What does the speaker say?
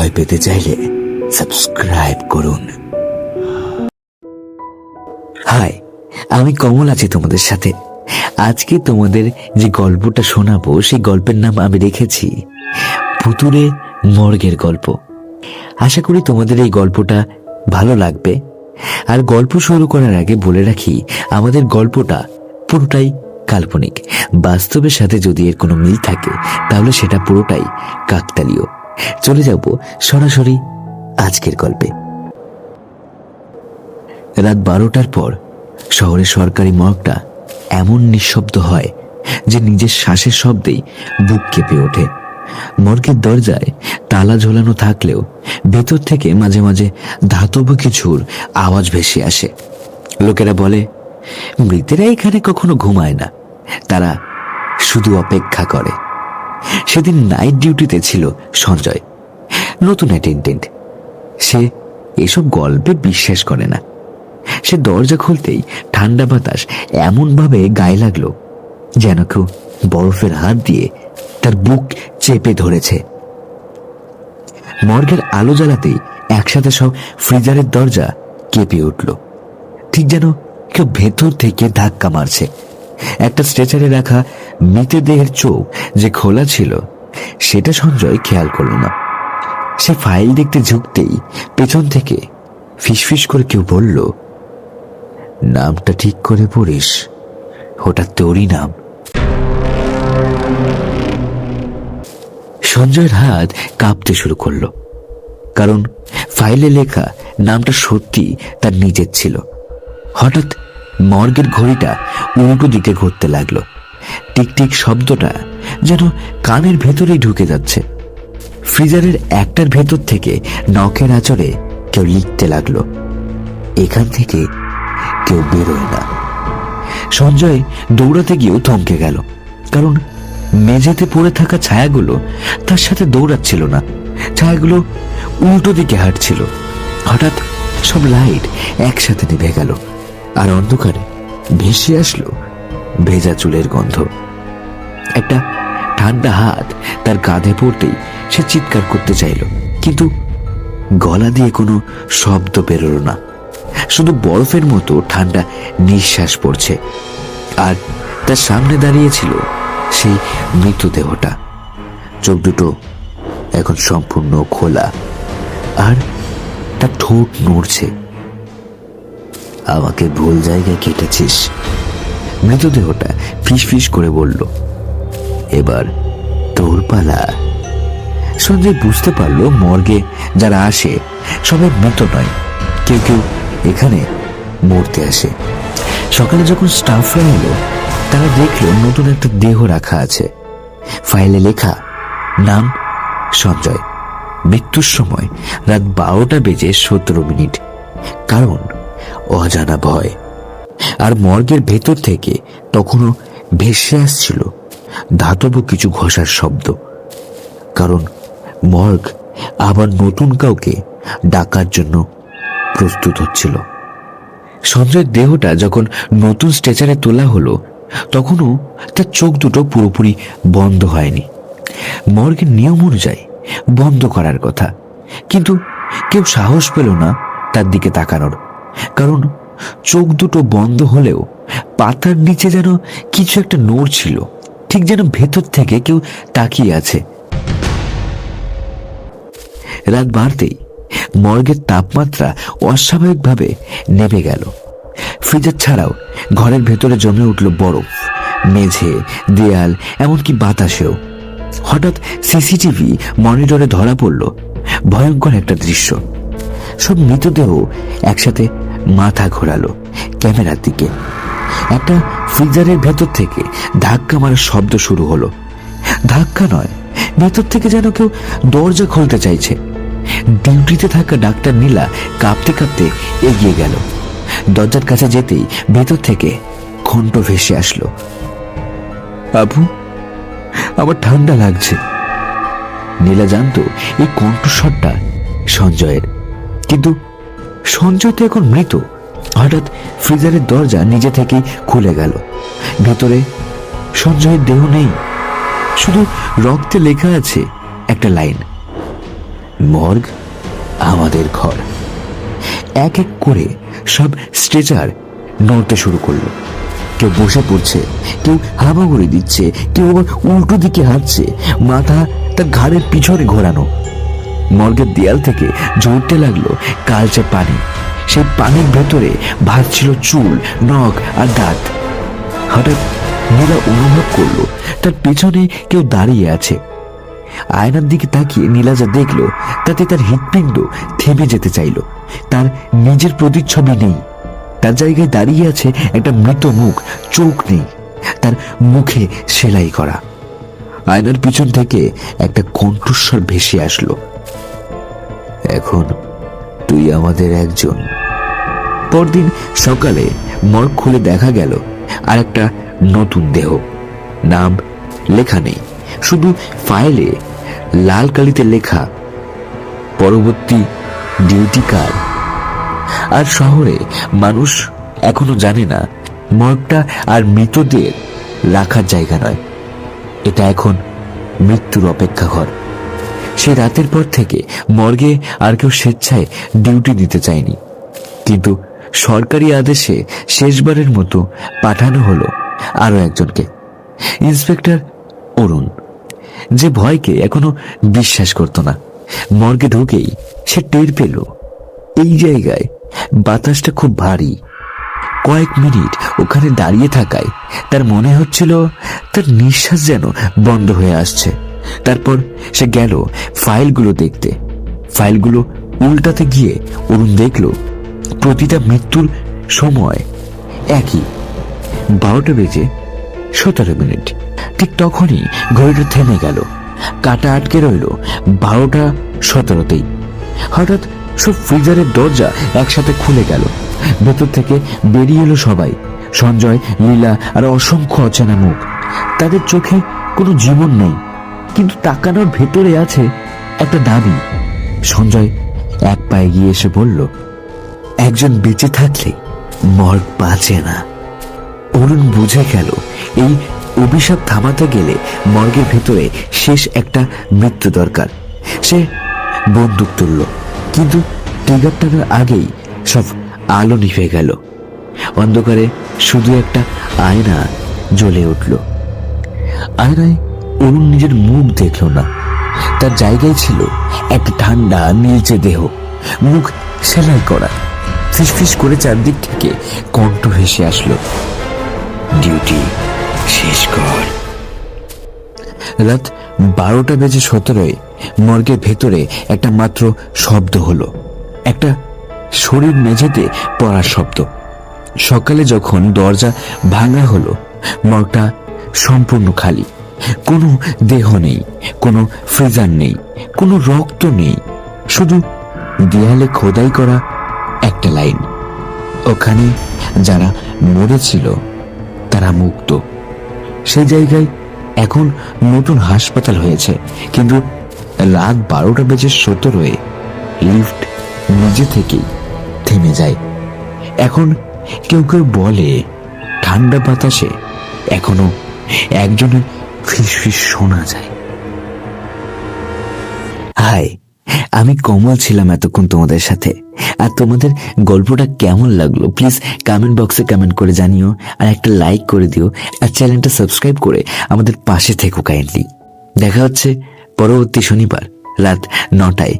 ভয় পেতে চাইলে সাবস্ক্রাইব করুন। হাই, আমি কমল আছি তোমাদের সাথে। আজকে তোমাদের যে গল্পটা শোনাবো সেই গল্পের নাম আমি রেখেছি ভুতুড়ে মর্গের গল্প। আশা করি তোমাদের এই গল্পটা ভালো লাগবে। আর গল্প শুরু করার আগে বলে রাখি, আমাদের গল্পটা পুরোটাই কাল্পনিক। বাস্তবের সাথে যদি এর কোনো মিল থাকে তাহলে সেটা পুরোটাই কাকতালীয়। চলে যাব সরাসরি আজকের গল্পে। রাত 12টার পর শহরের সরকারি মর্গটা এমন নিঃশব্দ হয় যে নিজের শ্বাসের শব্দেই বুক কেঁপে ওঠে। মর্গের দরজায় তালা ঝোলানো থাকলেও ভেতর থেকে মাঝে মাঝে ধাতব কিছুর আওয়াজ ভেসে আসে। লোকেরা বলে মৃতেরা এখানে কখনো ঘুমায় না, তারা শুধু অপেক্ষা করে। সেদিন নাইট ডিউটিতে ছিল সঞ্জয়, নতুন অ্যাটেন্ডেন্ট। সে এসব গল্পে বিশ্বাস করে না। সে দরজা খুলতেই ঠান্ডা বাতাস এমনভাবে গায়ে লাগলো যেন কেউ বরফের হাত দিয়ে তার বুক চেপে ধরেছে। মর্গের আলো জ্বালাতেই একসাথে সব ফ্রিজারের দরজা কেঁপে উঠল, ঠিক যেন কেউ ভেতর থেকে ধাক্কা মারছে। একটা স্ট্রেচারে রাখা মৃতদেহের চোখ যে খোলা ছিল সেটা সঞ্জয় খেয়াল করল না। সে ফাইল দেখতে ঝুঁকতেই পেছন থেকে ফিসফিস করে কেউ বলল, নামটা ঠিক করে পড়িস, ওটা তোরই নাম। সঞ্জয়ের হাত কাঁপতে শুরু করলো, কারণ ফাইলে লেখা নামটা সত্যি তার নিজের ছিল। হঠাৎ মর্গের ঘড়িটা উল্টো দিকে ঘুরতে লাগলো। টিকটিক শব্দটা যেন কানের ভেতরেই ঢুকে যাচ্ছে। ফ্রিজারের একটার ভেতর থেকে নখের আঁচড়ে কেউ লিখতে লাগলো, এখান থেকে কেউ বেরোয় না। সঞ্জয় দৌড়াতে গিয়েও থমকে গেল, কারণ মেঝেতে পড়ে থাকা ছায়াগুলো তার সাথে দৌড়াচ্ছিল না, ছায়াগুলো উল্টো দিকে হাঁটছিল। হঠাৎ সব লাইট একসাথে নিভে গেল, আর অন্ধকারে ভেসে আসলো ভেজা চুলের গন্ধ। একটা ঠান্ডা হাত তার কাঁধে পড়তেই সে চিৎকার করতে চাইল, কিন্তু গলা দিয়ে কোনো শব্দ বেরোলো না। শুধু বরফের মতো ঠান্ডা নিঃশ্বাস পড়ছে। আর তার সামনে দাঁড়িয়েছিল সেই মৃতদেহটা। চোখ দুটো এখন সম্পূর্ণ খোলা, আর তার ঠোঁট নড়ছে। আমাকে ভুল জায়গায় কেটেছিস, মৃতদেহটা ফিসফিস করে বলল। এবার তোর পালা। সঞ্জয় বুঝতে পারলো মর্গে যারা আসে সবাই মৃত নয়, কেউ কেউ এখানে মরতে আসে। সকালে যখন স্টাফরা এলো তারা দেখলো নতুন একটা দেহ রাখা আছে। ফাইলে লেখা নাম সঞ্জয়, মৃত্যুর সময় রাত 12:17। কারণ অজানা ভয়। আর মর্গের ভেতর থেকে তখনও ভেসে আসছিল ধাতব কিছু ঘষার শব্দ, কারণ মর্গ আবার নতুন কাউকে ডাকার জন্য প্রস্তুত হচ্ছিল। সঞ্জয়ের দেহটা যখন নতুন স্ট্রেচারে তোলা হলো তখনও তার চোখ দুটো পুরোপুরি বন্ধ হয়নি। মর্গের নিয়ম অনুযায়ী বন্ধ করার কথা, কিন্তু কেউ সাহস পেল না তার দিকে তাকানোর, কারণ চোখ দুটো বন্ধ হলেও পাতার নিচে যেন কিছু একটা নড়ছিল, ঠিক যেন ভেতর থেকে কেউ তাকিয়ে আছে। রাত বাড়তেই মর্গের তাপমাত্রা অস্বাভাবিকভাবে নেমে গেল। ফ্রিজার ছাড়াও ঘরের ভেতরে জমে উঠল বরফ, মেঝে, দেয়াল, এমনকি বাতাসেও। হঠাৎ সিসিটিভি মনিটরে ধরা পড়ল ভয়ঙ্কর একটা দৃশ্য। সব মৃতদেহ একসাথে মাথা ঘোরালো ক্যামেরার দিকে। একটা ফ্রিজারের ভেতর থেকে ধাক্কা মারার শব্দ শুরু হলো। ধাক্কা নয়, ভেতর থেকে যেন কেউ দরজা খুলতে চাইছে। ডিউটিতে থাকা ডাক্তার নীলা কাঁপতে কাঁপতে এগিয়ে গেল। দরজার কাছে যেতেই ভেতর থেকে কণ্ঠ ভেসে আসলো, আবু, আমার ঠান্ডা লাগছে। নীলা জানতো এই কণ্ঠস্বরটা সঞ্জয়ের, কিন্তু সঞ্জয় তো এখন মৃত। হঠাৎ ফ্রিজারের দরজা নিজে থেকেই খুলে গেল। ভেতরে সঞ্জয়ের দেহ নেই, শুধু রক্তে লেখা আছে একটা লাইন, মর্গ আমাদের ঘর। এক এক করে সব স্ট্রেচার নড়তে শুরু করলো। কেউ বসে পড়ছে, কেউ হামাগুড়ি দিচ্ছে, কেউ আবার উল্টো দিকে হাঁটছে, মাথা তার ঘাড়ের পিছনে ঘোরানো। মর্গের দেয়াল থেকে ঝরতে লাগলো কালচে পানি। সেই পানির ভেতরে ভাসছিল চুল, নখ আর দাঁত। হঠাৎ নীলা অনুভব করলো তার পেছনে কেউ দাঁড়িয়ে আছে। আয়নার দিকে তাকিয়ে নীলা যা দেখলো তাতে তার হৃৎপিণ্ড থেমে যেতে চাইল। তার নিজের প্রতিচ্ছবি নেই, তার জায়গায় দাঁড়িয়ে আছে একটা মৃত মুখ, চোখ নেই, তার মুখে সেলাই করা। আয়নার পিছন থেকে একটা কণ্ঠস্বর ভেসে আসলো, এখন তুই আমাদের একজন। পরদিন সকালে মর্গ খুলে দেখা গেল আর একটা নতুন দেহ। নাম লেখা নেই, শুধু ফাইলে লাল কালিতে লেখা পরবর্তী ডিউটি কার। আর শহরে মানুষ এখনো জানে না মর্গটা আর মৃতদের রাখার জায়গা নয়, এটা এখন মৃত্যুর অপেক্ষা ঘর। সে রাতের পর থেকে মর্গে আর কেউ স্বেচ্ছায় ডিউটি দিতে চায়নি, কিন্তু সরকারি আদেশে শেষবারের মতো পাঠানো হলো আরো একজনকে, ইন্সপেক্টর অরুণ, যে ভয়কে এখনো বিশ্বাস করত না। মর্গে ঢুকেই সে টের পেল এই জায়গায় বাতাসটা খুব ভারী। কয়েক মিনিট ওখানে দাঁড়িয়ে থাকায় তার মনে হচ্ছিল তার নিঃশ্বাস যেন বন্ধ হয়ে আসছে। তারপর সে গেল ফাইলগুলো দেখতে। ফাইলগুলো উল্টাতে গিয়ে অরুণ দেখল প্রতিটা মৃত্যুর সময় একই, 12:17। ঠিক তখনই ঘড়িটা থেমে গেল, কাটা আটকে রইল 12:17। হঠাৎ সব ফ্রিজারের দরজা একসাথে খুলে গেল। ভেতর থেকে বেরিয়ে এলো সবাই, সঞ্জয়, লীলা আর অসংখ্য অচেনা মুখ। তাদের চোখে কোনো জীবন নেই, কিন্তু তাকানোর ভেতরে আছে একটা দাবি। সঞ্জয় এক পায়ে গিয়ে এসে বলল, একজন বেঁচে থাকলে মর্গ বাঁচে না। অরুণ বুঝে গেল এই অভিশাপ থামাতে গেলে মর্গের ভেতরে শেষ একটা মৃত্যু দরকার। সে বন্দুক তুলল, কিন্তু ট্রিগার টানার আগেই সব আলো নিভে গেল। অন্ধকারে শুধু একটা আয়না জ্বলে উঠল। আয়নায় অরুণ নিজের মুখ দেখল না, তার জায়গায় ছিল একটা ঠান্ডা নীলচে দেহ, মুখ সেলাই করা। ফিসফিস করে চারদিক থেকে কণ্ঠ ভেসে আসলো, ডিউটি শেষ কর। রাত 12:17 মর্গের ভেতরে একটা মাত্র শব্দ হলো, একটা শরীর মেঝেতে পড়ার শব্দ। সকালে যখন দরজা ভাঙা হলো, মর্গটা সম্পূর্ণ খালি। কোনো দেহ নেই, কোনো ফ্রিজার নেই, কোনো রক্ত নেই, শুধু দেয়ালে খোদাই করা একটা লাইন, ওখানে যারা মরেছিল তারা মুক্ত। সেই জায়গায় এখন নতুন হাসপাতাল হয়েছে, কিন্তু রাত 12:17 লিফট নিজে থেকেই থেমে যায়। এখন কেউ কেউ বলে ঠান্ডা বাতাসে এখনো একজনের ফিসফিস শোনা যায়। হাই, আমি কমল ছিলাম এতক্ষণ তোমাদের সাথে। আর তোমাদের গল্পটা কেমন লাগলো প্লিজ কমেন্ট বক্সে কমেন্ট করে জানিও, আর একটা লাইক করে দিও, আর চ্যানেলটা সাবস্ক্রাইব করে আমাদের পাশে থেকো কাইন্ডলি। দেখা হচ্ছে পরবর্তী শনিবার রাত 9টায়